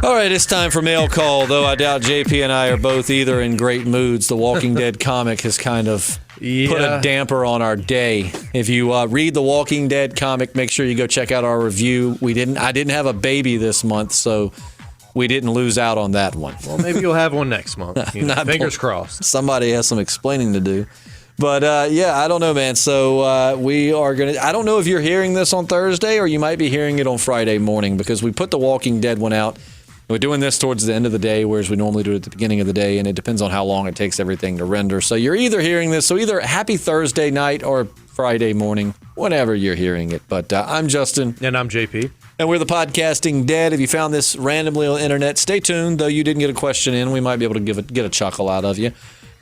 All right, it's time for mail call, though I doubt JP and I are both either in great moods. The Walking Dead comic has kind of put a damper on our day. If you read the Walking Dead comic, make sure you go check out our review. I didn't have a baby this month, so we didn't lose out on that one. Well, maybe you'll have one next month. Fingers crossed. Somebody has some explaining to do. But, yeah, I don't know, man. So we are going to – I don't know if you're hearing this on Thursday or you might be hearing it on Friday morning because we put the Walking Dead one out. We're doing this towards the end of the day, whereas we normally do it at the beginning of the day, and it depends on how long it takes everything to render. So you're either hearing this, so either happy Thursday night or Friday morning, whenever you're hearing it. But I'm Justin. And I'm JP. And we're the Podcasting Dead. If you found this randomly on the internet, stay tuned. Though you didn't get a question in, we might be able to get a chuckle out of you.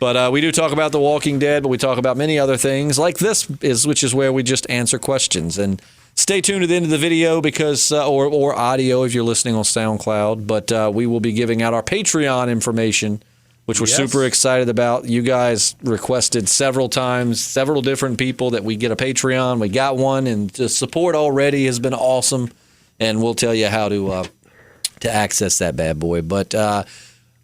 But we do talk about The Walking Dead, but we talk about many other things like this, which is where we just answer questions. And stay tuned to the end of the video because, or audio if you're listening on SoundCloud. But we will be giving out our Patreon information, which we're super excited about. You guys requested several times, several different people that we get a Patreon. We got one, and the support already has been awesome. And we'll tell you how to access that bad boy. But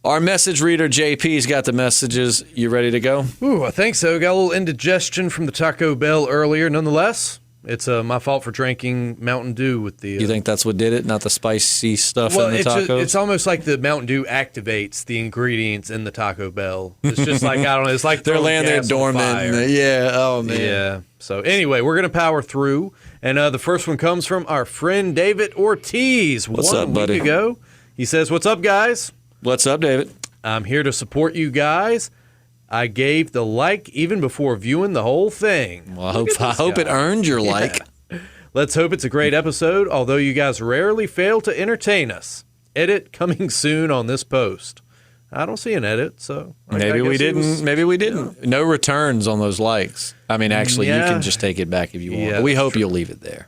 our message reader, JP's got the messages. You ready to go? Ooh, I think so. Got a little indigestion from the Taco Bell earlier. Nonetheless, it's my fault for drinking Mountain Dew with the... You think that's what did it, not the spicy stuff in the tacos? It's almost like the Mountain Dew activates the ingredients in the Taco Bell. It's just like, I don't know, it's like they're laying there dormant. Yeah, oh, man. Yeah. So anyway, we're going to power through. And the first one comes from our friend David Ortiz. What's up, buddy? 1 week ago. He says, "What's up, guys? What's up, David? I'm here to support you guys. I gave the like even before viewing the whole thing." Well, I hope it earned your like. Let's hope it's a great episode, although you guys rarely fail to entertain us. Edit coming soon on this post. I don't see an edit, so maybe we didn't. Maybe we didn't. Yeah. No returns on those likes. I mean, actually, you can just take it back if you want. Yeah, but we hope you'll leave it there.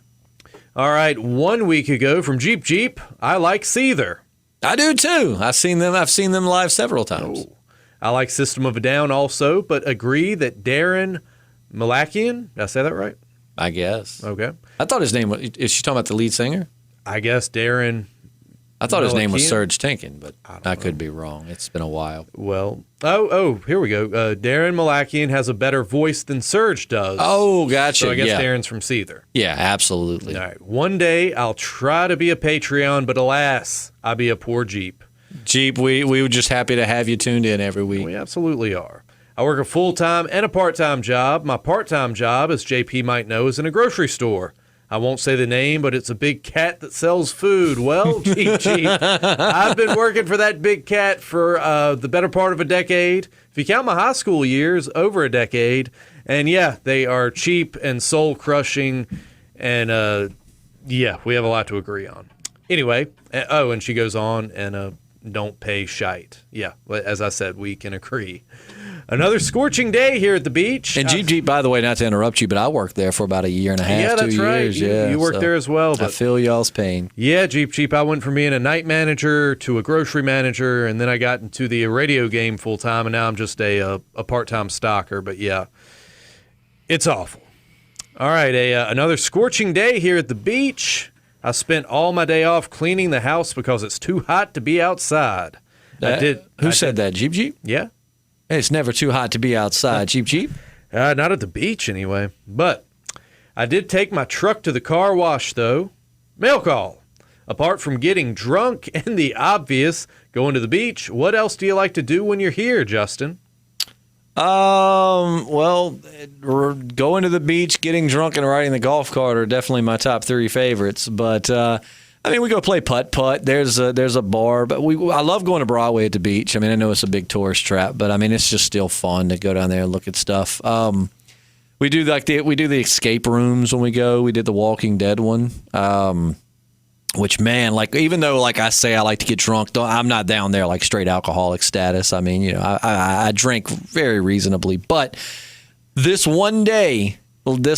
All right, 1 week ago from Jeep, I like Seether. I do too. I've seen them live several times. Oh. I like System of a Down also, but agree that Darren Malakian, did I say that right? I guess. Okay. I thought his name was, is she talking about the lead singer? I guess Darren. I thought his name was Serge Tinkin, but I could be wrong. It's been a while. Well, here we go. Darren Malakian has a better voice than Serge does. Oh, gotcha. So I guess Darren's from Seether. Yeah, absolutely. All right. One day I'll try to be a Patreon, but alas, I'll be a poor Jeep. Jeep, we were just happy to have you tuned in every week. We absolutely are. I work a full-time and a part-time job. My part-time job, as JP might know, is in a grocery store. I won't say the name, but it's a big cat that sells food. Well, Jeep, I've been working for that big cat for the better part of a decade. If you count my high school years, over a decade. And, yeah, they are cheap and soul-crushing. And, yeah, we have a lot to agree on. Anyway, and she goes on and don't pay shite. Yeah, as I said, we can agree. Another scorching day here at the beach. And Jeep, by the way, not to interrupt you, but I worked there for about a year and a half, 2 years. That's right. Yeah, you worked there as well. But I feel y'all's pain. Yeah, Jeep. I went from being a night manager to a grocery manager, and then I got into the radio game full time, and now I'm just a part-time stalker. But, yeah, it's awful. All right, another scorching day here at the beach. I spent all my day off cleaning the house because it's too hot to be outside. Who said that, Jeep? Yeah. It's never too hot to be outside, Jeep. Not at the beach, anyway. But I did take my truck to the car wash, though. Mail call. Apart from getting drunk and the obvious, going to the beach, what else do you like to do when you're here, Justin? Well, going to the beach, getting drunk, and riding the golf cart are definitely my top 3 favorites. But I mean, we go play putt-putt. There's a bar, but I love going to Broadway at the beach. I mean, I know it's a big tourist trap, but I mean, it's just still fun to go down there and look at stuff. We do the escape rooms when we go. We did the Walking Dead one, which, man, like, even though, like I say, I like to get drunk, I'm not down there like straight alcoholic status. I mean, you know, I drink very reasonably, but this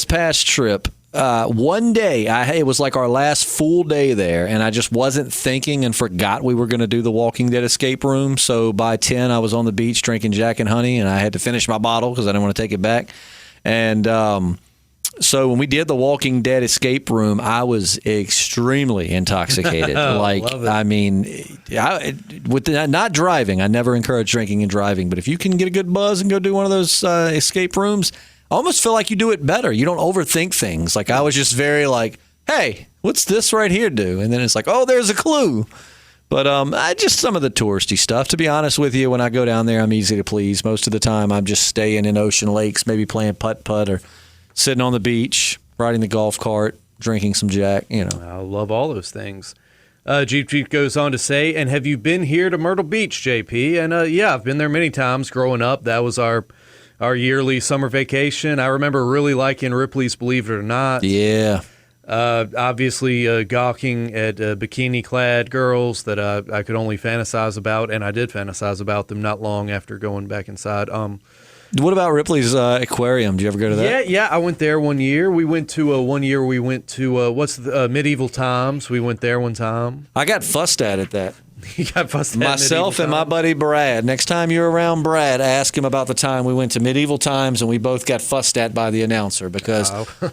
past trip. One day, it was like our last full day there, and I just wasn't thinking and forgot we were going to do the Walking Dead escape room. So by 10, I was on the beach drinking Jack and Honey, and I had to finish my bottle because I didn't want to take it back. And So when we did the Walking Dead escape room, I was extremely intoxicated. Love it. With not driving, I never encourage drinking and driving. But if you can get a good buzz and go do one of those escape rooms, I almost feel like you do it better. You don't overthink things. Like I was just very like, hey, what's this right here do? And then it's like, oh, there's a clue. But I just some of the touristy stuff. To be honest with you, when I go down there, I'm easy to please. Most of the time, I'm just staying in ocean lakes, maybe playing putt-putt or sitting on the beach, riding the golf cart, drinking some Jack, I love all those things. Jeep goes on to say, and have you been here to Myrtle Beach, JP? And yeah, I've been there many times growing up. That was our yearly summer vacation. I remember really liking Ripley's Believe It or Not. Yeah. Obviously gawking at bikini-clad girls that I could only fantasize about, and I did fantasize about them not long after going back inside. What about Ripley's Aquarium? Did you ever go to that? Yeah, I went there one year. We went to Medieval Times. We went there one time. I got fussed at that. You got fussed at Myself and my buddy Brad. Next time you're around Brad, ask him about the time we went to Medieval Times and we both got fussed at by the announcer because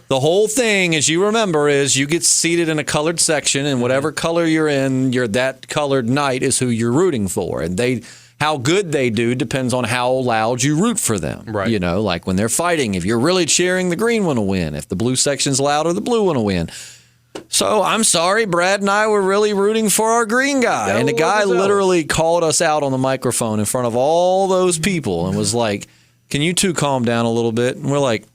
the whole thing, as you remember, is you get seated in a colored section and whatever color you're in, that colored knight is who you're rooting for. And how good they do depends on how loud you root for them. Right. Like when they're fighting, if you're really cheering, the green one will win. If the blue section's louder, the blue one will win. So I'm sorry, Brad and I were really rooting for our green guy. And the guy literally called us out on the microphone in front of all those people and was like, can you two calm down a little bit? And we're like,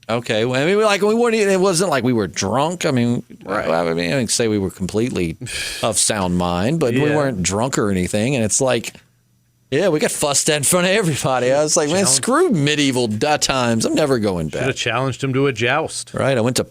okay. Well, I mean, it wasn't like we were drunk. I mean, right. I didn't say we were completely of sound mind, but we weren't drunk or anything. And it's like, yeah, we got fussed at in front of everybody. I was like, man, screw Medieval Times. I'm never going back. Should have challenged him to a joust. Right. I went to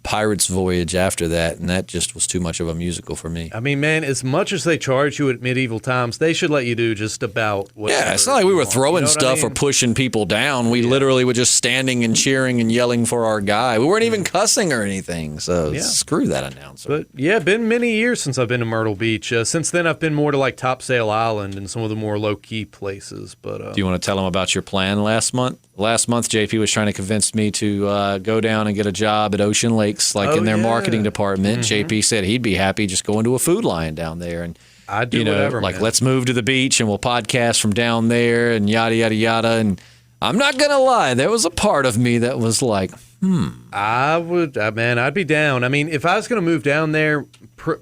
Pirates Voyage after that, and that just was too much of a musical for me. I mean, man, as much as they charge you at Medieval Times, they should let you do just about whatever. Yeah, it's not like we were throwing stuff or pushing people down. We literally were just standing and cheering and yelling for our guy. We weren't even cussing or anything, so screw that announcer. But, yeah, been many years since I've been to Myrtle Beach. Since then, I've been more to, like, Topsail Island and some of the more low-key places. But do you want to tell them about your plan last month? Last month, JP was trying to convince me to go down and get a job at Ocean Lakes, in their marketing department. Mm-hmm. JP said he'd be happy just going to a Food Lion down there. And I'd do whatever, man. Let's move to the beach and we'll podcast from down there and yada, yada, yada. And I'm not going to lie, there was a part of me that was like, I'd be down. I mean, if I was going to move down there,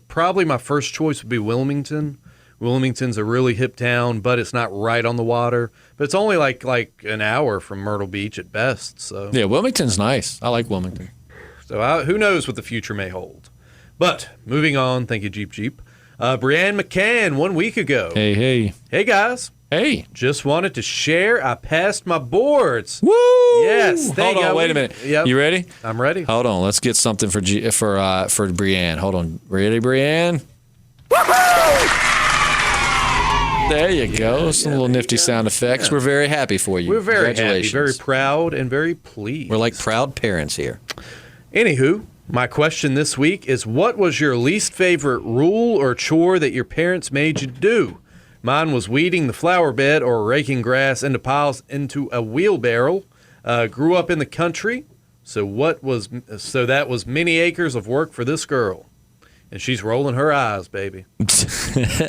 probably my first choice would be Wilmington. Wilmington's a really hip town, but it's not right on the water. But it's only like an hour from Myrtle Beach at best. So yeah, Wilmington's nice. I like Wilmington. So who knows what the future may hold. But moving on, thank you, Jeep. Brianne McCann 1 week ago. Hey guys. Hey, just wanted to share. I passed my boards. Woo! Yes. Hold on, wait a minute. Yep. You ready? I'm ready. Hold on. Let's get something for Brianne. Hold on. Ready, Brianne? Woo-hoo! There you go. Some little nifty sound effects. We're very happy for you. We're very happy, very proud, and very pleased. We're like proud parents here. Anywho, my question this week is, what was your least favorite rule or chore that your parents made you do? Mine was weeding the flower bed or raking grass into piles into a wheelbarrow. Grew up in the country, so that was many acres of work for this girl. And she's rolling her eyes, baby.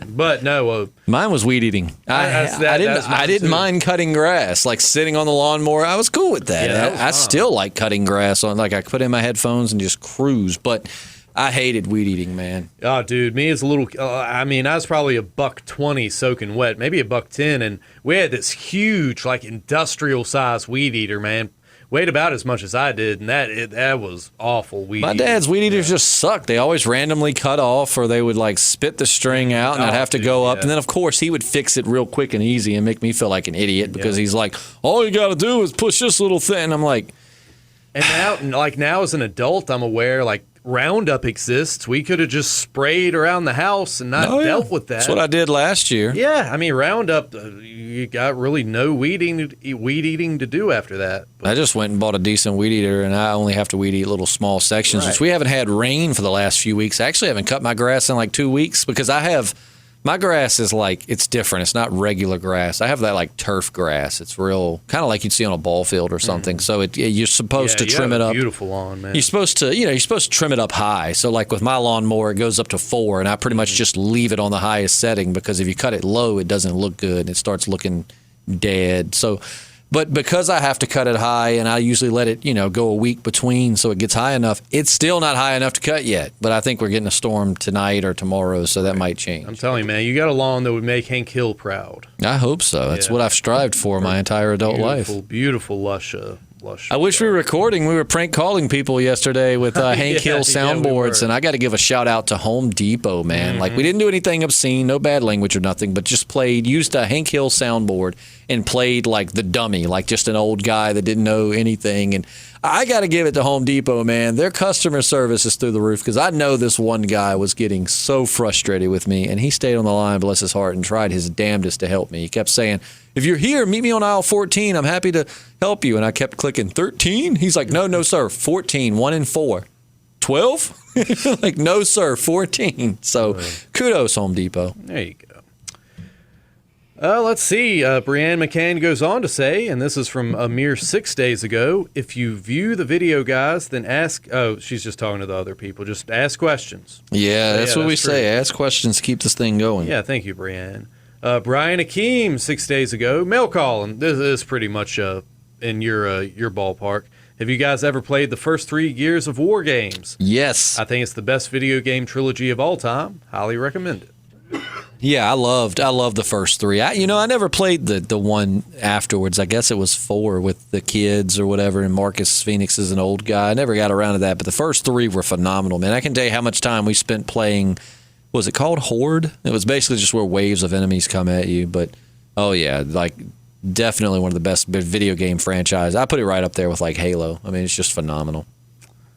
But no. Mine was weed eating. I didn't mind cutting grass, like sitting on the lawnmower. I was cool with that. Yeah, I still like cutting grass on. Like I put in my headphones and just cruise. But I hated weed eating, man. Oh, dude, me as a little. I was probably $1.20 soaking wet, maybe $1.10, and we had this huge, like industrial sized weed eater, man. Weighed about as much as I did, and that was awful. My dad's weed eaters just sucked. They always randomly cut off, or they would like spit the string out, and I'd have to go up. And then, of course, he would fix it real quick and easy and make me feel like an idiot because he's like, all you got to do is push this little thing. And I'm like, and now as an adult, I'm aware Roundup exists. We could have just sprayed around the house and not dealt with that. That's what I did last year. Yeah, I mean, Roundup, you got really no weed eating to do after that. But I just went and bought a decent weed eater, and I only have to weed eat little small sections, which we haven't had rain for the last few weeks. I actually haven't cut my grass in like 2 weeks because I have My grass is like, it's different. It's not regular grass. I have that like turf grass. It's real, kind of like you'd see on a ball field or something. So you're supposed to trim it up. Beautiful lawn, man. You're supposed to trim it up high. So like with my lawnmower, it goes up to 4, and I pretty much just leave it on the highest setting, because if you cut it low, it doesn't look good. It starts looking dead. So, but because I have to cut it high, and I usually let it, go a week between so it gets high enough, it's still not high enough to cut yet. But I think we're getting a storm tonight or tomorrow, so that might change. I'm telling you, man, you got a lawn that would make Hank Hill proud. I hope so. That's what I've strived for my entire adult life. Beautiful, lush. I wish we were recording. We were prank calling people yesterday with Hank Hill soundboards, and I got to give a shout out to Home Depot, man. Like, we didn't do anything obscene, no bad language or nothing, but just used a Hank Hill soundboard and played like the dummy, like just an old guy that didn't know anything. And I got to give it to Home Depot, man. Their customer service is through the roof, because I know this one guy was getting so frustrated with me, and he stayed on the line, bless his heart, and tried his damnedest to help me. He kept saying, "If you're here, meet me on aisle 14. I'm happy to help you." And I kept clicking 13. He's like, no, sir, 14, 1 and 4. 12? Like, no, sir, 14. So kudos, Home Depot. There you go. Let's see. Brianne McCann goes on to say, and this is from a mere 6 days ago, if you view the video, guys, then ask. Oh, she's just talking to the other people. Just ask questions. Yeah, that's what we say. Ask questions to keep this thing going. Yeah, thank you, Brianne. Brian Akeem, 6 days ago, mail call, and this is pretty much in your ballpark. Have you guys ever played the first 3 Gears of War games? Yes. I think it's the best video game trilogy of all time. Highly recommend it. Yeah, I loved the first 3. I never played the one afterwards. I guess it was 4 with the kids or whatever, and Marcus Phoenix is an old guy. I never got around to that, but the first 3 were phenomenal, man. I can tell you how much time we spent playing. Was it called Horde? It was basically just where waves of enemies come at you. But, oh, yeah, like, definitely one of the best video game franchises. I put it right up there with, like, Halo. I mean, it's just phenomenal.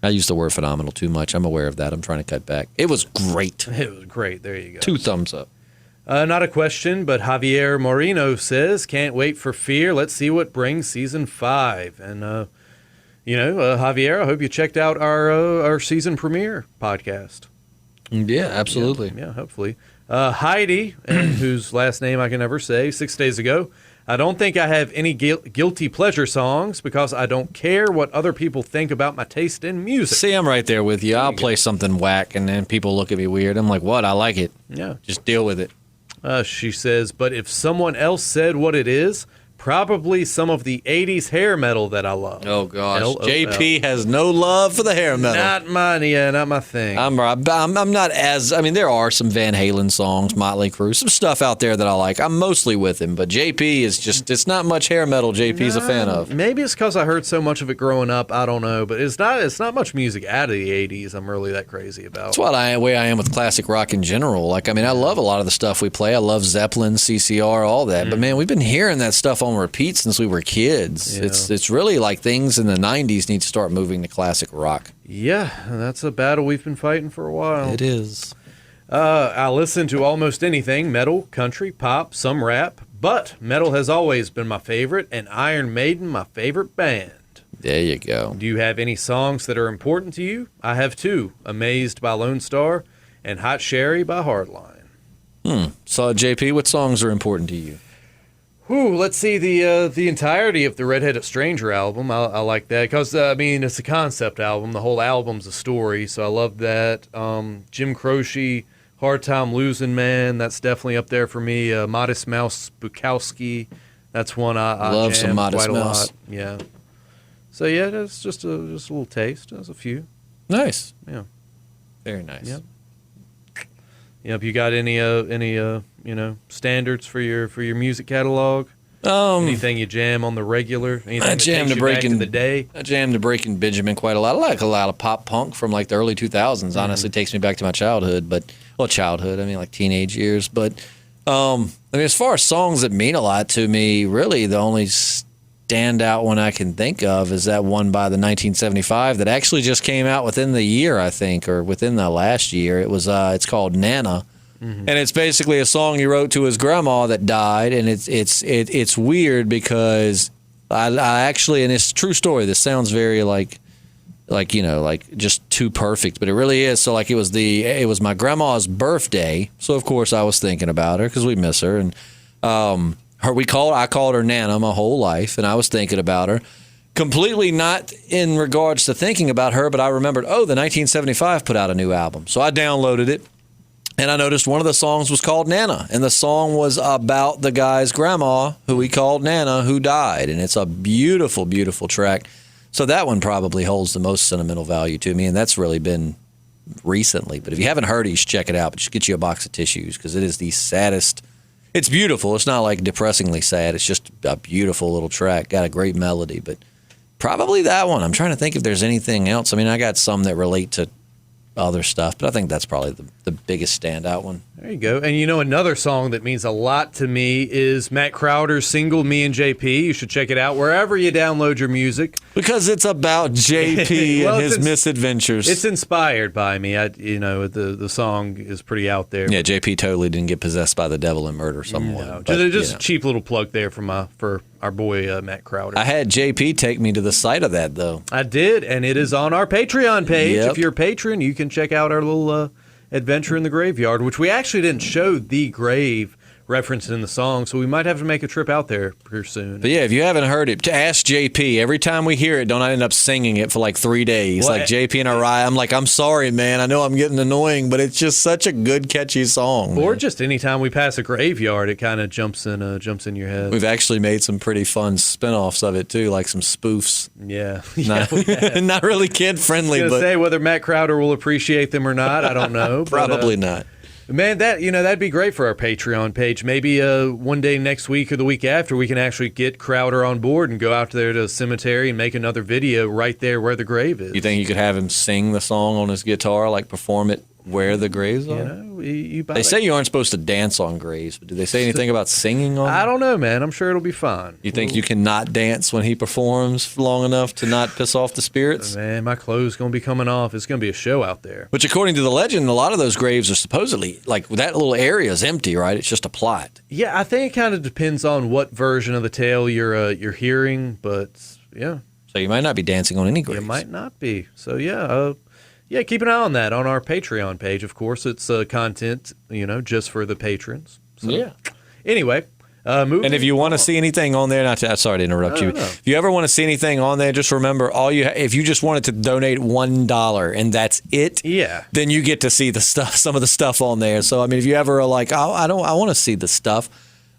I use the word phenomenal too much. I'm aware of that. I'm trying to cut back. It was great. It was great. There you go. 2 thumbs up. Not a question, but Javier Moreno says, can't wait for Fear. Let's see what brings season 5. And, Javier, I hope you checked out our season premiere podcast. Yeah, absolutely. Yeah, hopefully. Heidi, whose last name I can never say, 6 days ago, I don't think I have any guilty pleasure songs because I don't care what other people think about my taste in music. See, I'm right there with you. I'll play something whack, and then people look at me weird. I'm like, what? I like it. Yeah. Just deal with it. She says, but if someone else said what it is, probably some of the 80s hair metal that I love. Oh, gosh. JP has no love for the hair metal. Not mine, not my thing. I'm not as, I mean, there are some Van Halen songs, Motley Crue, some stuff out there that I like. I'm mostly with him, but JP is just, it's not much hair metal JP's a fan of. Maybe it's because I heard so much of it growing up. I don't know, but it's not much music out of the 80s I'm really that crazy about. That's the way I am with classic rock in general. Like, I mean, I love a lot of the stuff we play. I love Zeppelin, CCR, all that. But, man, we've been hearing that stuff on repeat since we were kids. Yeah. It's really like things in the 90s need to start moving to classic rock. Yeah, that's a battle we've been fighting for a while. It is. I listen to almost anything, metal, country, pop, some rap, but metal has always been my favorite, and Iron Maiden my favorite band. There you go. Do you have any songs that are important to you? I have 2, Amazed by Lone Star and Hot Sherry by Hardline. So, JP, what songs are important to you? Let's see, the entirety of the Red-Headed Stranger album. I like that because, it's a concept album. The whole album's a story, so I love that. Jim Croce, Hard Time Losing Man, that's definitely up there for me. Modest Mouse Bukowski, that's one I love jam some Modest quite a Mouse. lot. Yeah. So, yeah, that's just a little taste. That's a few. Nice. Yeah. Very nice. Yep. Yep. You got any standards for your music catalog? Anything you jam on the regular? Anything I jam to Breaking the Day? I jam to Breaking Benjamin quite a lot. I like a lot of pop punk from like the early 2000s. Honestly, takes me back to my childhood, like teenage years. But as far as songs that mean a lot to me, really the only standout one I can think of is that one by the 1975 that actually just came out within the year, I think, or within the last year. It was it's called Nana. And it's basically a song he wrote to his grandma that died, and it's weird because I actually, and it's a true story. This sounds very like like, like just too perfect, but it really is. So like it was my grandma's birthday, so of course I was thinking about her because we miss her, and I called her Nana my whole life, and I was thinking about her. Completely not in regards to thinking about her, but I remembered, the 1975 put out a new album, so I downloaded it, and I noticed one of the songs was called Nana, and the song was about the guy's grandma who we called Nana who died, and it's a beautiful, beautiful track. So that one probably holds the most sentimental value to me, and that's really been recently. But if you haven't heard it, you should check it out. But just get you a box of tissues because it is the saddest. It's beautiful. It's not like depressingly sad. It's just a beautiful little track. Got a great melody, but probably that one. I'm trying to think if there's anything else. I mean, I got some that relate to other stuff, but I think that's probably the biggest standout one. There you go. And another song that means a lot to me is Matt Crowder's single, Me and JP. You should check it out wherever you download your music. Because it's about JP and his misadventures. It's inspired by me. The song is pretty out there. Yeah, JP totally didn't get possessed by the devil and murder someone. No, just a cheap little plug there for our boy Matt Crowder. I had JP take me to the site of that, though. I did, and it is on our Patreon page. Yep. If you're a patron, you can check out our little adventure in the graveyard, which we actually didn't show the grave referenced in the song, so we might have to make a trip out there pretty soon. But yeah, if you haven't heard it, to ask JP. Every time we hear it, don't I end up singing it for like 3 days? What? Like JP and Ariah, I'm like, I'm sorry, man. I know I'm getting annoying, but it's just such a good, catchy song. Or man. just anytime we pass a graveyard, it kind of jumps in your head. We've actually made some pretty fun spin-offs of it too, like some spoofs. Yeah, Not really kid friendly, I was but gonna say whether Matt Crowder will appreciate them or not, I don't know. probably not. Man, that'd be great for our Patreon page. Maybe one day next week or the week after, we can actually get Crowder on board and go out there to the cemetery and make another video right there where the grave is. You think you could have him sing the song on his guitar, like perform it where the graves are? They say you aren't supposed to dance on graves, but do they say anything about singing on them? I don't know, man. I'm sure it'll be fine. You think you can not dance when he performs long enough to not piss off the spirits? Man, my clothes going to be coming off. It's going to be a show out there. Which, according to the legend, a lot of those graves are supposedly, like, that little area is empty, right? It's just a plot. Yeah, I think it kind of depends on what version of the tale you're hearing, but yeah. So you might not be dancing on any graves. You might not be. So yeah, keep an eye on that on our Patreon page. Of course, it's content, just for the patrons. So, yeah. Anyway, moving. And if you want to see anything on there, sorry to interrupt you. No. If you ever want to see anything on there, just remember if you just wanted to donate $1 and that's it, yeah, then you get to see the stuff, some of the stuff on there. So I mean, if you ever are like, I want to see the stuff.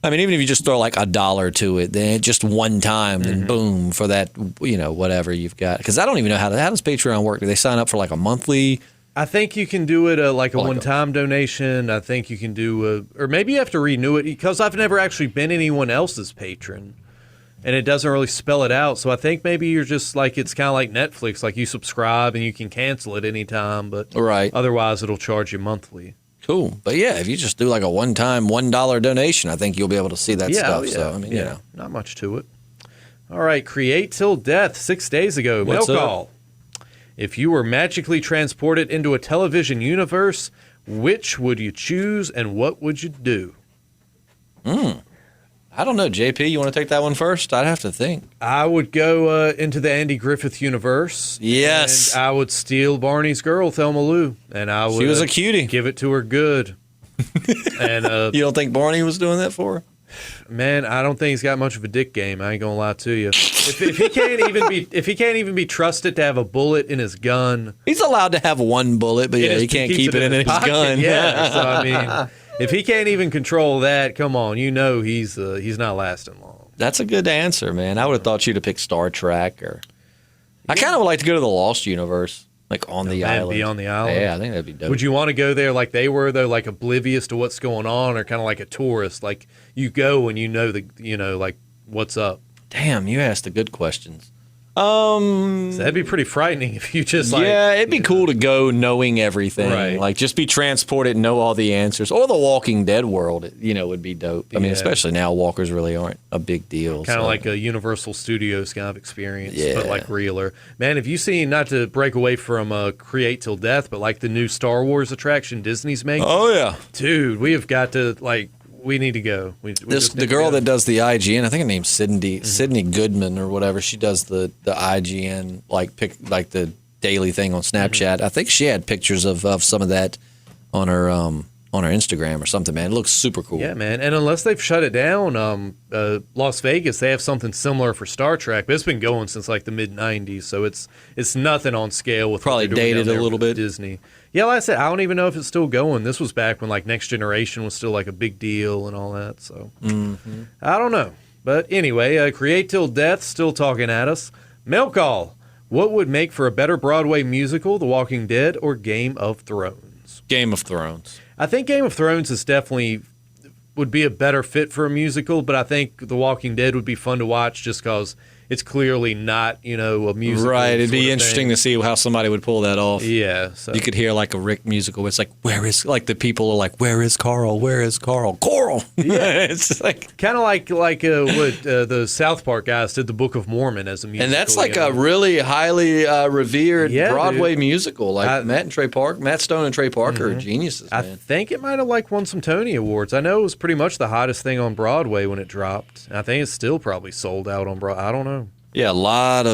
I mean, even if you just throw like $1 to it, then just one time, then boom for that, whatever you've got. Because I don't even know how does Patreon work? Do they sign up for like a monthly? I think you can do it like a one-time donation. I think you can do or maybe you have to renew it because I've never actually been anyone else's patron, and it doesn't really spell it out. So I think maybe you're just like it's kind of like Netflix, like you subscribe and you can cancel it anytime, but right. Otherwise it'll charge you monthly. Cool. But yeah, if you just do like a one-time $1 donation, I think you'll be able to see that stuff. Yeah, so I mean, not much to it. All right, Create Till Death 6 days ago. Mail call. If you were magically transported into a television universe, which would you choose and what would you do? I don't know, JP. You want to take that one first? I'd have to think. I would go into the Andy Griffith universe. Yes. And I would steal Barney's girl, Thelma Lou, and I would. She was a cutie. Give it to her good. And you don't think Barney was doing that for her? Man, I don't think he's got much of a dick game. I ain't gonna lie to you. If he can't even be trusted to have a bullet in his gun, he's allowed to have one bullet, but he can't keep it in his gun. Yeah, so I mean, if he can't even control that, come on, he's not lasting long. That's a good answer, man. I would have thought you'd have picked Star Trek, or I kind of would like to go to the Lost universe. Like on the island. Be on the island? Yeah, I think that'd be dope. Would you want to go there like they were, though, like oblivious to what's going on, or kind of like a tourist? Like you go and like what's up? Damn, you asked the good questions. So that'd be pretty frightening if you just like. Yeah, it'd be cool to go knowing everything. Right. Like just be transported and know all the answers. Or the Walking Dead world, would be dope. I mean, especially now, walkers really aren't a big deal. Kind of like a Universal Studios kind of experience, Yeah. but like realer. Man, have you seen, not to break away from Create Till Death, but like the new Star Wars attraction Disney's making? Oh, yeah. Dude, we have got to, like, we need to go. The girl that does the IGN, I think her name's Sydney Goodman or whatever. She does the IGN, like the daily thing on Snapchat. I think she had pictures of some of that on her Instagram or something, man. It looks super cool. Yeah, man. And unless they've shut it down, Las Vegas, they have something similar for Star Trek, but it's been going since like the mid-90s, so it's nothing on scale with Probably what they're doing dated down there a little with bit. Disney. Yeah, like I said, I don't even know if it's still going. This was back when like Next Generation was still like a big deal and all that, so I don't know. But anyway, Create Till Death still talking at us. Mail call. What would make for a better Broadway musical, The Walking Dead or Game of Thrones? Game of Thrones. I think Game of Thrones is definitely would be a better fit for a musical, but I think The Walking Dead would be fun to watch just because it's clearly not, a musical. Right. It'd be sort of interesting thing. to see how somebody would pull that off. Yeah. So. You could hear like a Rick musical. It's like, the people are like, where is Carl? Where is Carl? Coral. Yeah. It's like. Kind of like what the South Park guys did, the Book of Mormon as a musical. And that's like a really highly revered Yeah, Broadway dude. musical. Like Matt Stone and Trey Parker are geniuses, I man. think it might have won some Tony Awards. I know it was pretty much the hottest thing on Broadway when it dropped. I think it's still probably sold out on Broadway. I don't know. Yeah, a lot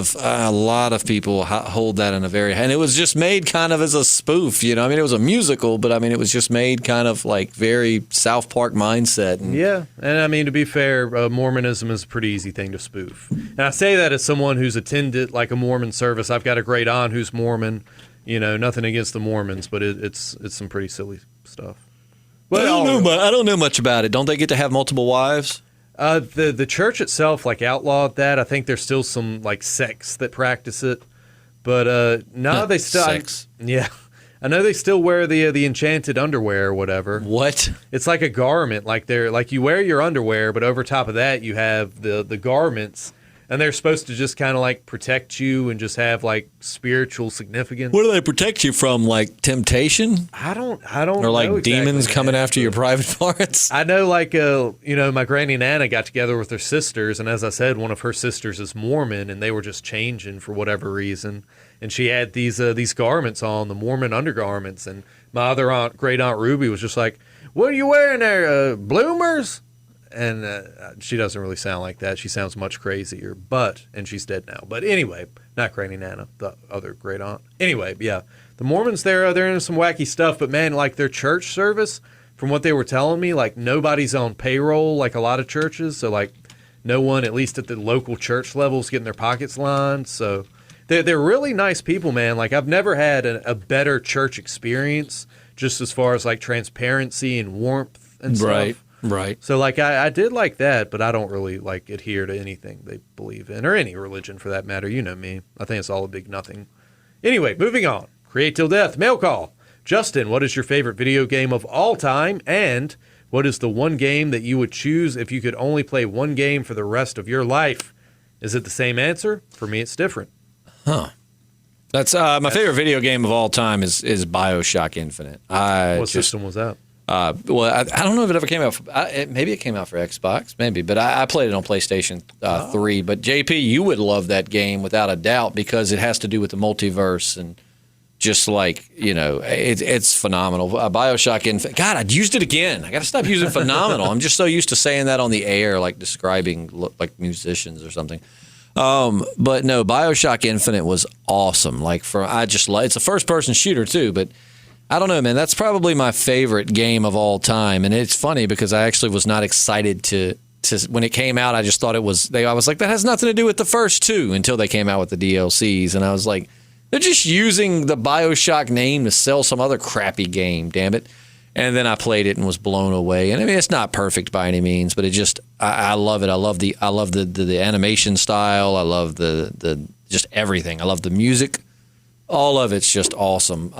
of people hold that in a very, and it was just made kind of as a spoof, I mean, it was a musical, but I mean, it was just made kind of like very South Park mindset. And Yeah, and I mean, to be fair, Mormonism is a pretty easy thing to spoof. And I say that as someone who's attended like a Mormon service. I've got a great aunt who's Mormon. Nothing against the Mormons, but it's some pretty silly stuff. I don't know much about it. Don't they get to have multiple wives? The church itself outlawed that. I think there's still some sects that practice it, but no, they still. Sex. I know they still wear the enchanted underwear or whatever. What? It's like a garment, you wear your underwear, but over top of that you have the garments, and they're supposed to just kind of protect you and just have spiritual significance. What do they protect you from? Like temptation? I don't Or know like exactly, demons coming man, after your private parts? I know, my granny Nana got together with her sisters, and as I said, one of her sisters is Mormon, and they were just changing for whatever reason, and she had these garments on, the Mormon undergarments, and my other aunt, great aunt Ruby, was just like, "What are you wearing there? Bloomers?" And she doesn't really sound like that. She sounds much crazier, and she's dead now. But anyway, not Granny Nana, the other great aunt. Anyway, yeah, the Mormons, they're into some wacky stuff, but man, their church service, from what they were telling me, nobody's on payroll like a lot of churches, so no one, at least at the local church level, is getting their pockets lined. So they're really nice people, man. I've never had a better church experience, just as far as transparency and warmth and stuff. Right. So I did like that, but I don't really adhere to anything they believe in, or any religion for that matter. You know me. I think it's all a big nothing. Anyway, moving on. Create Till Death, mail call. Justin, what is your favorite video game of all time? And what is the one game that you would choose if you could only play one game for the rest of your life? Is it the same answer? For me, it's different. Huh. That's my favorite video game of all time is BioShock Infinite. What system was that? Well, I don't know if it ever came out. Maybe it came out for Xbox, maybe, but I played it on PlayStation 3. But JP, you would love that game without a doubt because it has to do with the multiverse and just it's phenomenal. BioShock Infinite. God, I used it again. I got to stop using phenomenal. I'm just so used to saying that on the air, describing musicians or something. But no, BioShock Infinite was awesome. It's a first-person shooter too, but. I don't know, man. That's probably my favorite game of all time, and it's funny because I actually was not excited to when it came out. I just thought I was like, that has nothing to do with the first two until they came out with the DLCs, and I was like, they're just using the BioShock name to sell some other crappy game. Damn it! And then I played it and was blown away. And I mean, it's not perfect by any means, but it just I love it. I love the animation style. I love the just everything. I love the music. All of it's just awesome.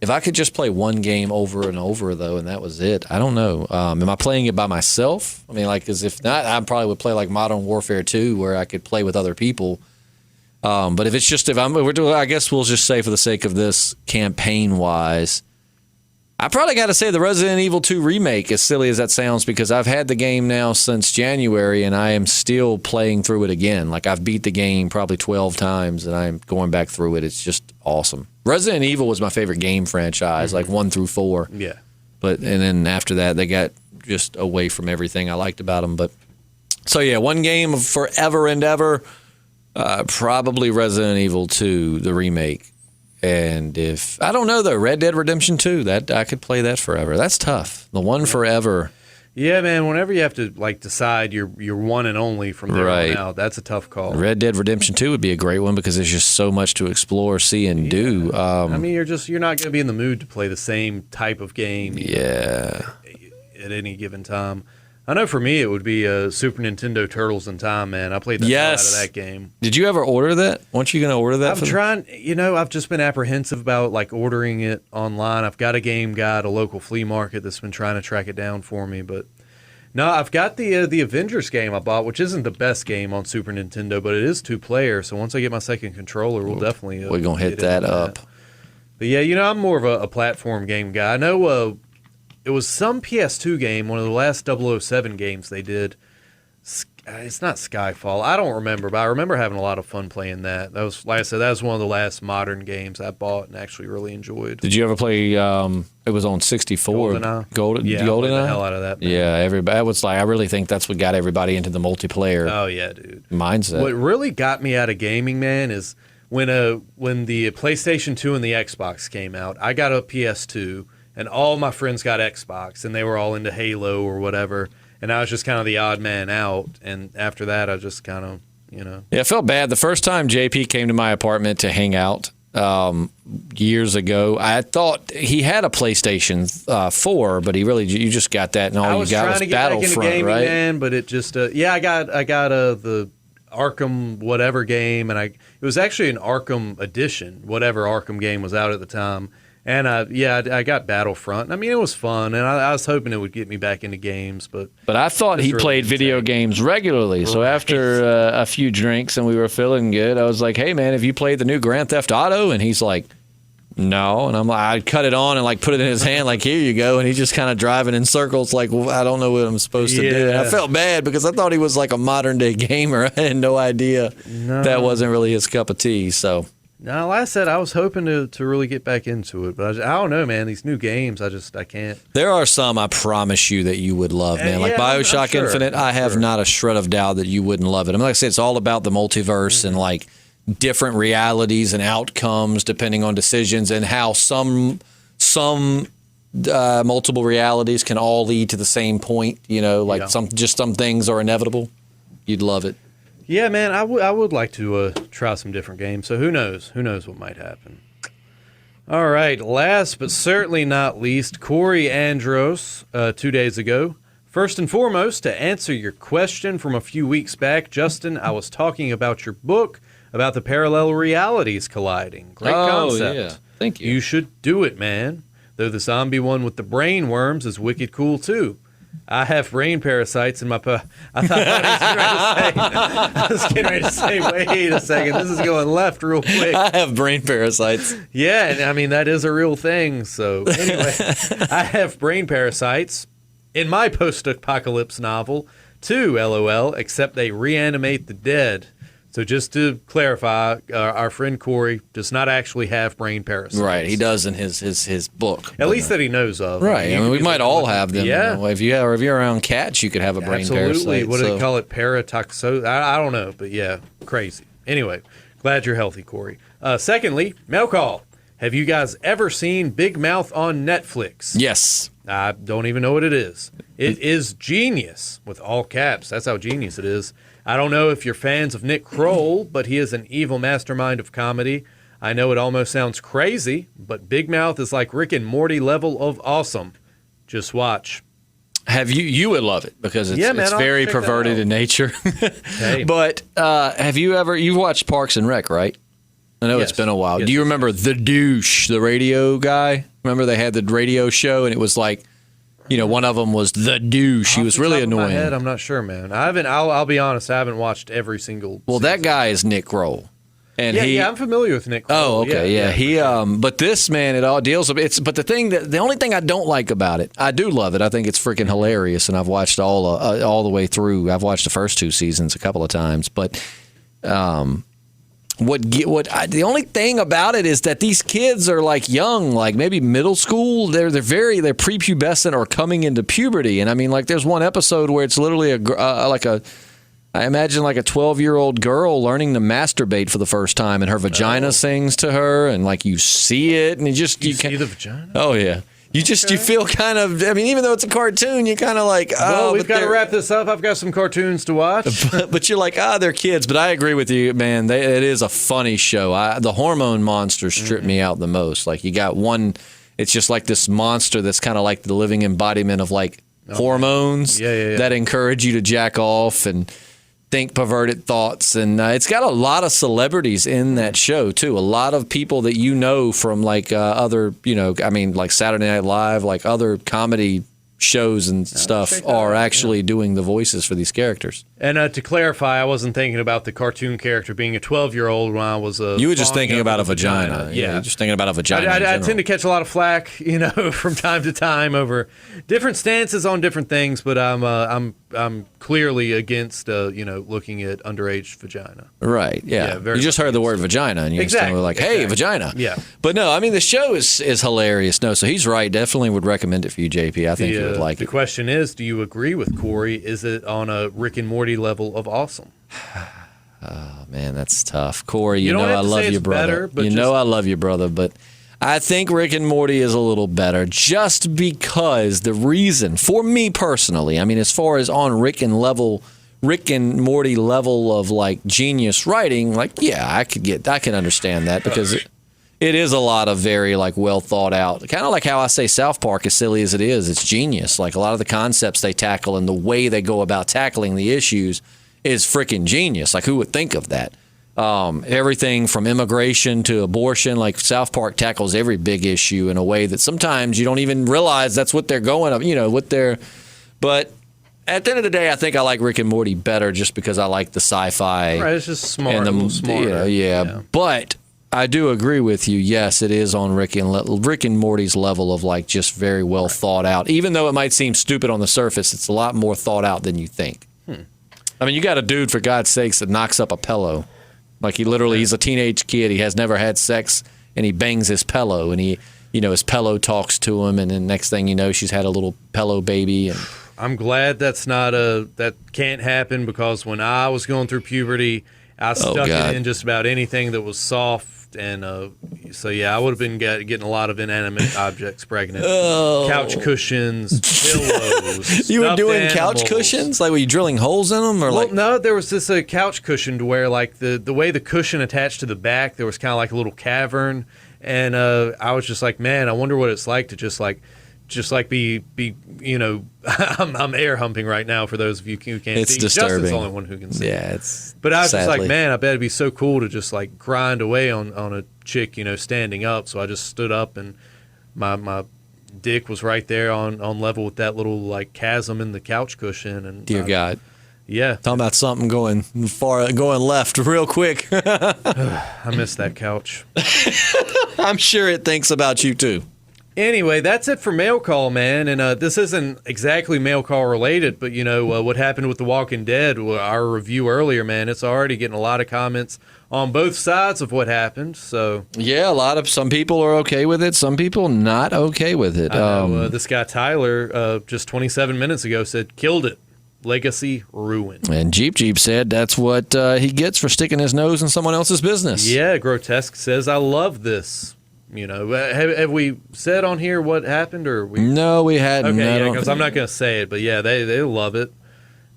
If I could just play one game over and over, though, and that was it, I don't know. Am I playing it by myself? I mean, because if not, I probably would play Modern Warfare 2, where I could play with other people. But if it's just I guess we'll just say for the sake of this, campaign-wise, I probably got to say the Resident Evil 2 remake, as silly as that sounds, because I've had the game now since January, and I am still playing through it again. I've beat the game probably 12 times, and I'm going back through it. It's just awesome. Resident Evil was my favorite game franchise, 1 through 4. Yeah. And then after that, they got just away from everything I liked about them. But so yeah, one game of forever and ever, probably Resident Evil 2, the remake. And if I don't know though, Red Dead Redemption 2, that I could play that forever. That's tough. The one forever. Yeah, man. Whenever you have to decide your one and only from there Right. on out, that's a tough call. Red Dead Redemption 2 would be a great one because there's just so much to explore, see, and do. I mean, you're not going to be in the mood to play the same type of game. Yeah. At any given time. I know for me it would be Super Nintendo Turtles in Time, man. I played the hell out of that game. Did you ever order that? Weren't you going to order that? I'm trying, I've just been apprehensive about ordering it online. I've got a game guy at a local flea market that's been trying to track it down for me, but no, I've got the Avengers game I bought, which isn't the best game on Super Nintendo, but it is 2-player. So once I get my second controller, we'll definitely we're gonna hit that up. But yeah, I'm more of a platform game guy. I know it was some PS2 game, one of the last 007 games they did. It's not Skyfall. I don't remember, but I remember having a lot of fun playing that. That was, like I said, that was one of the last modern games I bought and actually really enjoyed. Did you ever play? It was on 64. GoldenEye. GoldenEye. I played the hell out of that, man. Yeah, everybody. That was I really think that's what got everybody into the multiplayer Oh yeah, dude. mindset. What really got me out of gaming, man, is when the PlayStation 2 and the Xbox came out. I got a PS2, and all my friends got Xbox, and they were all into Halo or whatever. And I was just kind of the odd man out. And after that, I just kind of, Yeah, I felt bad. The first time JP came to my apartment to hang out years ago, I thought he had a PlayStation 4, but you just got that, and all you got was Battlefront, gaming, right? Man, but it just, I got the Arkham whatever game, and it was actually an Arkham edition, whatever Arkham game was out at the time. And I got Battlefront. I mean, it was fun, and I was hoping it would get me back into games. But I thought he really played video games regularly. So after a few drinks and we were feeling good, I was like, "Hey, man, have you played the new Grand Theft Auto?" And he's like, "No." And I'm like, I cut it on and put it in his hand, like, "Here you go." And he's just kind of driving in circles, like, well, I don't know what I'm supposed to do. And I felt bad because I thought he was like a modern day gamer. I had no idea that wasn't really his cup of tea. So. No, like I said, I was hoping to really get back into it, but I don't know, man. These new games, I can't. There are some, I promise you, that you would love, man. Like BioShock I'm sure. Infinite, I have not a shred of doubt that you wouldn't love it. I mean, like I said, it's all about the multiverse and different realities and outcomes depending on decisions, and how some multiple realities can all lead to the same point. Some things are inevitable. You'd love it. Yeah, man, I would like to try some different games. So who knows? Who knows what might happen? All right, last but certainly not least, Corey Andros, 2 days ago. First and foremost, to answer your question from a few weeks back, Justin, I was talking about your book about the parallel realities colliding. Great concept. Yeah. Thank you. You should do it, man. Though the zombie one with the brain worms is wicked cool, too. I have brain parasites in my I was getting ready to say, wait a second, this is going left real quick. I have brain parasites. Yeah, and I mean, that is a real thing. So anyway, I have brain parasites in my post-apocalypse novel, too, LOL, except they reanimate the dead. So just to clarify, our friend Corey does not actually have brain parasites. Right, he does in his book. At least that he knows of. Right, I mean, we might all have them. Yeah. If you're around cats, you could have a brain parasite. Absolutely. What do they call it? Paratoxo? I don't know, but yeah, crazy. Anyway, glad you're healthy, Corey. Secondly, mail call. Have you guys ever seen Big Mouth on Netflix? Yes. I don't even know what it is. It is genius, with all caps. That's how genius it is. I don't know if you're fans of Nick Kroll, but he is an evil mastermind of comedy. I know it almost sounds crazy, but Big Mouth is like Rick and Morty level of awesome. Just watch. Have you would love it because it's very perverted in nature. Okay. But you've watched Parks and Rec, right? I know it's been a while. Yes, Do you remember The Douche, the radio guy? Remember they had the radio show and it was like, one of them was The Douche. He was really annoying. I'm not sure, man. I'll be honest. I haven't watched every single. Well, season. that guy is Nick Kroll. And I'm familiar with Nick Kroll. Oh, okay, yeah. He, but this man, it all deals with but the only thing I don't like about it, I do love it. I think it's freaking hilarious, and I've watched all the way through. I've watched the first 2 seasons a couple of times, but the only thing about it is that these kids are like young, like maybe middle school. They're prepubescent or coming into puberty, and I mean, like there's one episode where it's literally I imagine like a 12-year-old girl learning to masturbate for the first time, and her vagina sings to her, and like you see it, and you see the vagina? Oh yeah. You feel kind of, I mean, even though it's a cartoon, you're kind of like, well, we've got to wrap this up. I've got some cartoons to watch. But you're like, they're kids. But I agree with you, man. It is a funny show. The hormone monsters strip me out the most. Like, you got one, it's just like this monster that's kind of like the living embodiment of like hormones that encourage you to jack off and think perverted thoughts. And it's got a lot of celebrities in that show too. A lot of people that you know from like other, like Saturday Night Live, like other comedy shows and stuff are actually doing the voices for these characters. And to clarify, I wasn't thinking about the cartoon character being a 12-year-old when I was You were just thinking about a vagina. Yeah. You're just thinking about a vagina. I tend to catch a lot of flack, from time to time over different stances on different things, but I'm clearly against looking at underage vagina. Right. Yeah. You just heard the word vagina and you're instantly like, hey, vagina. Yeah. But no, I mean the show is hilarious. No, so he's right. Definitely would recommend it for you, JP. I think you would like it. The question is, do you agree with Corey? Is it on a Rick and Morty level of awesome? Oh man, that's tough. Corey, you know I love you, brother. I love you, brother, but I think Rick and Morty is a little better just because the reason, for me personally, I mean, as far as on Rick and Morty level of like genius writing, like, yeah, I can understand that because it is a lot of very like well thought out, kind of like how I say South Park, as silly as it is, it's genius. Like a lot of the concepts they tackle and the way they go about tackling the issues is freaking genius. Like who would think of that? Everything from immigration to abortion, like South Park tackles every big issue in a way that sometimes you don't even realize that's what they're going of, but at the end of the day, I think I like Rick and Morty better just because I like the sci-fi. Right, it's just smart, a little smarter. Yeah. But I do agree with you. Yes, it is on Rick and Morty's level of like just very well thought out. Even though it might seem stupid on the surface, it's a lot more thought out than you think. I mean, you got a dude, for God's sakes, that knocks up a pillow. Like he's a teenage kid. He has never had sex, and he bangs his pillow, and his pillow talks to him, and then next thing you know, she's had a little pillow baby. And I'm glad that can't happen, because when I was going through puberty, I stuck it in just about anything that was soft. And so, yeah, I would have been getting a lot of inanimate objects pregnant. Couch cushions, pillows. You were doing couch cushions? Like, were you drilling holes in them? No, there was this couch cushion to where, like, the way the cushion attached to the back, there was kind of like a little cavern. And I was just like, man, I wonder what it's like to just be I'm air humping right now for those of you who can't see. It's disturbing. Justin's the only one who can see. Yeah, But I was just like, man, I bet it'd be so cool to just like grind away on a chick, standing up. So I just stood up, and my dick was right there on level with that little like chasm in the couch cushion. And dear God. Yeah. Talking about something going left real quick. I miss that couch. I'm sure it thinks about you too. Anyway, that's it for Mail Call, man. And this isn't exactly Mail Call related, but, what happened with The Walking Dead, our review earlier, man, it's already getting a lot of comments on both sides of what happened. So yeah, some people are okay with it. Some people not okay with it. I know, this guy, Tyler, just 27 minutes ago said, killed it. Legacy ruined. And Jeep said that's what he gets for sticking his nose in someone else's business. Yeah, Grotesque says, I love this. Have we said on here what happened, or No, we hadn't. Okay, yeah, because I'm not going to say it, but yeah, they love it,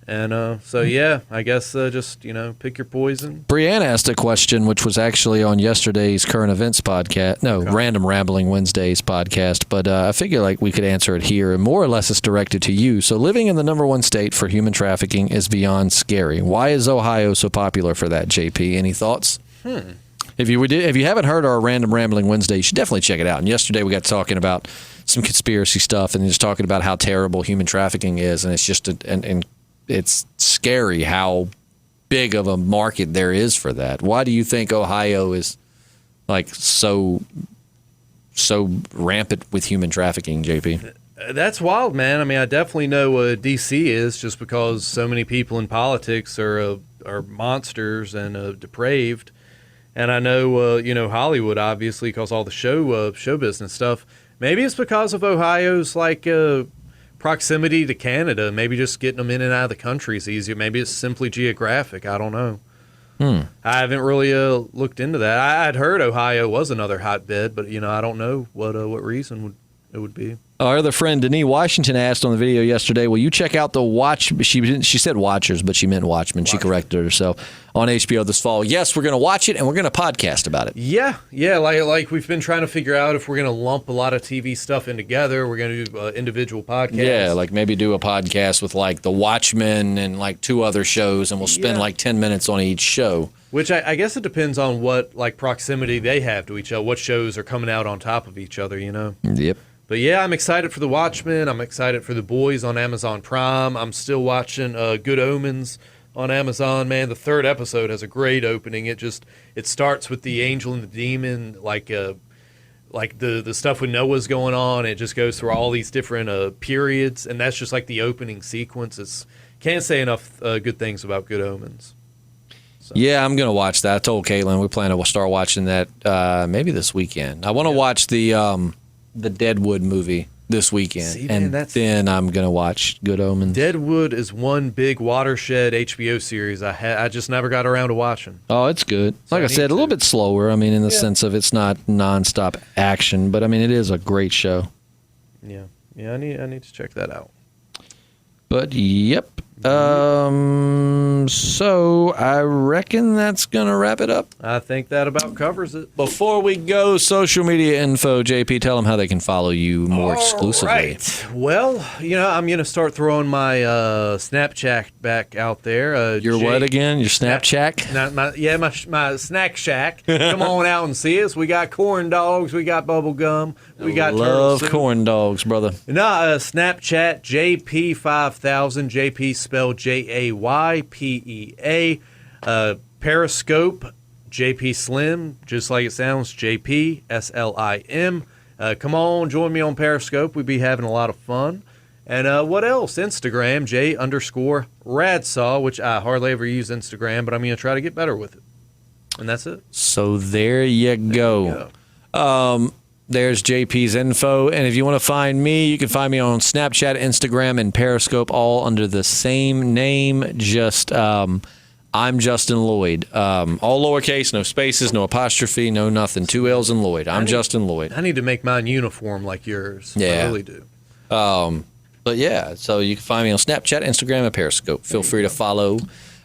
and so yeah, I guess just pick your poison. Brianne asked a question, which was actually on yesterday's current events podcast. No, Random Rambling Wednesdays podcast, but I figure like we could answer it here, and more or less it's directed to you. So, living in the #1 state for human trafficking is beyond scary. Why is Ohio so popular for that, JP? Any thoughts? If you haven't heard our Random Rambling Wednesday, you should definitely check it out. And yesterday we got talking about some conspiracy stuff and just talking about how terrible human trafficking is, and it's just and it's scary how big of a market there is for that. Why do you think Ohio is like so rampant with human trafficking, JP? That's wild, man. I mean, I definitely know D.C. is, just because so many people in politics are monsters and depraved. And I know, Hollywood, obviously, because all the show business stuff. Maybe it's because of Ohio's, like, proximity to Canada. Maybe just getting them in and out of the country is easier. Maybe it's simply geographic. I don't know. I haven't really looked into that. I'd heard Ohio was another hotbed, but I don't know what reason it would be. Our other friend, Denise Washington, asked on the video yesterday, will you check out the she said Watchers, but she meant Watchmen. She corrected herself on HBO this fall. Yes, we're going to watch it, and we're going to podcast about it. Yeah, like we've been trying to figure out if we're going to lump a lot of TV stuff in together. We're going to do individual podcasts. Yeah, like maybe do a podcast with like the Watchmen and like 2 other shows, and we'll spend like 10 minutes on each show. Which I guess it depends on what like proximity they have to each other, what shows are coming out on top of each other, Yep. But yeah, I'm excited for The Watchmen. I'm excited for The Boys on Amazon Prime. I'm still watching Good Omens on Amazon. Man, the 3rd episode has a great opening. It starts with the angel and the demon, like the stuff with Noah's going on. It just goes through all these different periods, and that's just like the opening sequence. Can't say enough good things about Good Omens. So. Yeah, I'm going to watch that. I told Caitlin we plan to start watching that maybe this weekend. I want to watch the Deadwood movie this weekend, then I'm going to watch Good Omens. Deadwood is one big watershed HBO series I just never got around to watching. Oh, it's good. So like I said, a little bit slower. I mean, in the sense of it's not nonstop action, but I mean, it is a great show. Yeah, I need to check that out. But yep. So I reckon that's going to wrap it up. I think that about covers it. Before we go, social media info, JP, tell them how they can follow you more exclusively. Right. Well, I'm going to start throwing my Snapchat back out there. Your what again? Your Snapchat? My Snack Shack. Come on out and see us. We got corn dogs. We got bubble gum. We got love corn dogs, brother. No, Snapchat, JP5000, JP spelled JAYPEA. Periscope, JPSLIM, just like it sounds, JPSLIM. Come on, join me on Periscope. We'd be having a lot of fun. And what else? Instagram, J_Radsaw, which I hardly ever use Instagram, but I'm going to try to get better with it. And that's it. So there you go. There's JP's info. And if you want to find me, you can find me on Snapchat, Instagram, and Periscope, all under the same name. Just I'm Justin Lloyd. All lowercase, no spaces, no apostrophe, no nothing. 2 L's in Lloyd. I'm Justin Lloyd. I need to make mine uniform like yours. Yeah. I really do. But yeah, so you can find me on Snapchat, Instagram, and Periscope. Feel free to follow.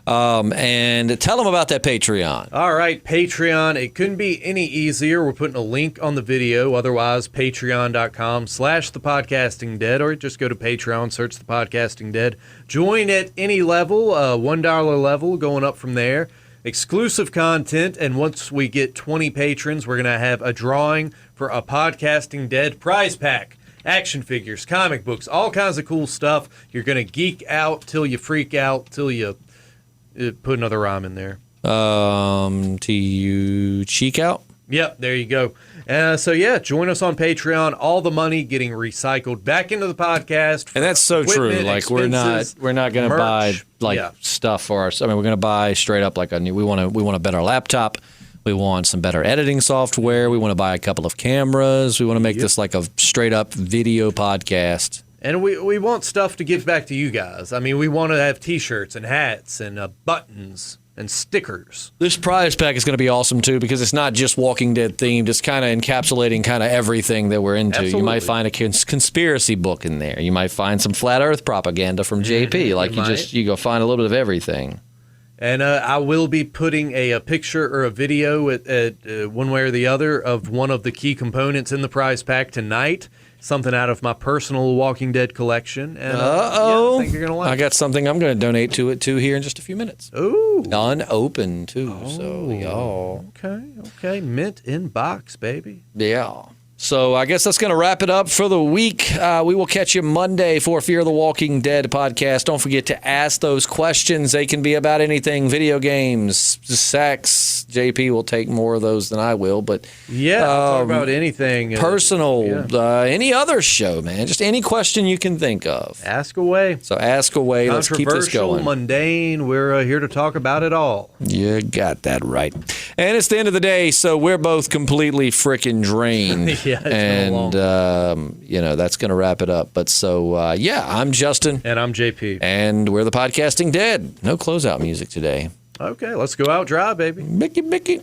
And tell them about that Patreon. All right, Patreon. It couldn't be any easier. We're putting a link on the video. Otherwise, patreon.com/thepodcastingdead, or just go to Patreon, search The Podcasting Dead. Join at any level, $1 level, going up from there. Exclusive content, and once we get 20 patrons, we're going to have a drawing for a Podcasting Dead prize pack. Action figures, comic books, all kinds of cool stuff. You're going to geek out till you freak out, till you... Put another rhyme in there. T-U cheek out? Yep, there you go. So yeah, join us on Patreon. All the money getting recycled back into the podcast. And that's so true. Like expenses, we're not going to buy stuff for our. I mean, we're going to buy straight up like we want a better laptop. We want some better editing software. We want to buy a couple of cameras. We want to make this like a straight up video podcast. And we want stuff to give back to you guys. I mean, we want to have T-shirts and hats and buttons and stickers. This prize pack is going to be awesome, too, because it's not just Walking Dead themed. It's kind of encapsulating kind of everything that we're into. Absolutely. You might find a conspiracy book in there. You might find some flat earth propaganda from JP. Like you go find a little bit of everything. And I will be putting a picture or a video at one way or the other of one of the key components in the prize pack tonight. Something out of my personal Walking Dead collection. And, I think you're going to like it. I got something I'm going to donate to it, too, here in just a few minutes. Ooh. Unopened, too. So, y'all. Okay. Mint in box, baby. Yeah. So I guess that's going to wrap it up for the week. We will catch you Monday for Fear the Walking Dead podcast. Don't forget to ask those questions. They can be about anything, video games, sex. JP will take more of those than I will. But yeah, talk about anything. Personal, any other show, man. Just any question you can think of. Ask away. So ask away. Let's keep this going. Controversial, mundane. We're here to talk about it all. You got that right. And it's the end of the day, so we're both completely freaking drained. Yeah, it's been a long and that's going to wrap it up. But so, I'm Justin. And I'm JP. And we're the Podcasting Dead. No closeout music today. Okay, let's go out dry, baby. Mickey.